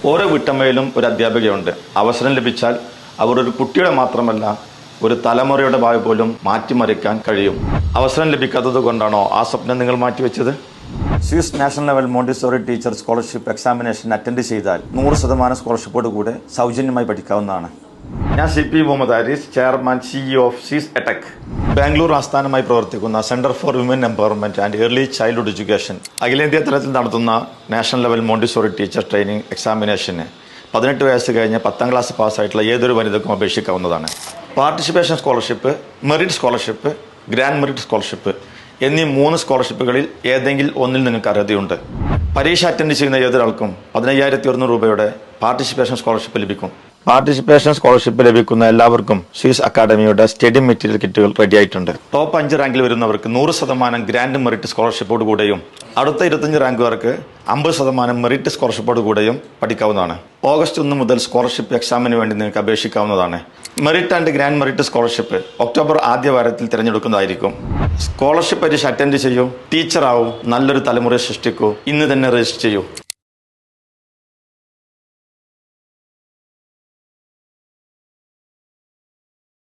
ഓരോ വീട്ടമ്മയിലും ഒരു അധ്യാപികയുണ്ട്. അവസരം ലഭിച്ചാൽ അവർ ഒരു കുട്ടിയുടെ മാത്രമല്ല ഒരു തലമുറയുടെ ഭാവി പോലും മാറ്റിമറിക്കാൻ കഴിയും. അവസരം ലഭിക്കാത്തത് കൊണ്ടാണോ ആ സ്വപ്നം നിങ്ങൾ മാറ്റിവെച്ചത്? Swiss national level Montessori teacher scholarship examination attend ചെയ്താൽ 100% സ്കോളർഷിപ്പോട് കൂടെ സൗജന്യമായി പഠിക്കാവുന്നതാണ്. ഞാൻ CP Muhammad Aris, chairman CEO of Swiss Etech. Bangalore ആസ്ഥാനമായി പ്രവർത്തിക്കുന്ന centre for women empowerment and early childhood education അഖിലേന്ത്യാ തലത്തിൽ നടത്തുന്ന national level Montessori teacher training എക്സാമിനേഷന് 18 വയസ്സ് കഴിഞ്ഞ് 10ാം ക്ലാസ് പാസ്സായിട്ടുള്ള ഏതൊരു വനിതക്കും അപേക്ഷിക്കാവുന്നതാണ്. Participation scholarship, merit scholarship, grand merit scholarship എന്നീ 3 സ്കോളർഷിപ്പുകളിൽ ഏതെങ്കിലും ഒന്നിൽ നിങ്ങൾക്ക് അർഹതയുണ്ട്. പരീക്ഷ അറ്റൻഡ് ചെയ്യുന്ന ഏതൊരാൾക്കും 15,100 രൂപയുടെ പാർട്ടിസിപ്പേഷൻ സ്കോളർഷിപ്പ് ലഭിക്കും. പാർട്ടിസിപ്പേഷൻ സ്കോളർഷിപ്പ് ലഭിക്കുന്ന എല്ലാവർക്കും സ്വിസ് അക്കാഡമിയുടെ സ്റ്റഡി മെറ്റീരിയൽ കിറ്റുകൾ റെഡിയായിട്ടുണ്ട്. ടോപ്പ് 5 റാങ്കിൽ വരുന്നവർക്ക് 100% ഗ്രാൻഡ് മെറിറ്റ് സ്കോളർഷിപ്പോട് കൂടെയും അടുത്ത 25 റാങ്കുകാർക്ക് 50% മെറിറ്റ് സ്കോളർഷിപ്പോട് കൂടെയും പഠിക്കാവുന്നതാണ്. ഓഗസ്റ്റ് 1 മുതൽ സ്കോളർഷിപ്പ് എക്സാമിന് വേണ്ടി നിങ്ങൾക്ക് അപേക്ഷിക്കാവുന്നതാണ്. Merit and grand merit scholarship October ആദ്യ വാരത്തിൽ തിരഞ്ഞെടുക്കുന്നതായിരിക്കും. സ്കോളർഷിപ്പ് പരീക്ഷ അറ്റൻഡ് ചെയ്യൂ, ടീച്ചറാവൂ, നല്ലൊരു തലമുറയെ സൃഷ്ടിക്കൂ. ഇന്ന് തന്നെ രജിസ്റ്റർ ചെയ്യൂ.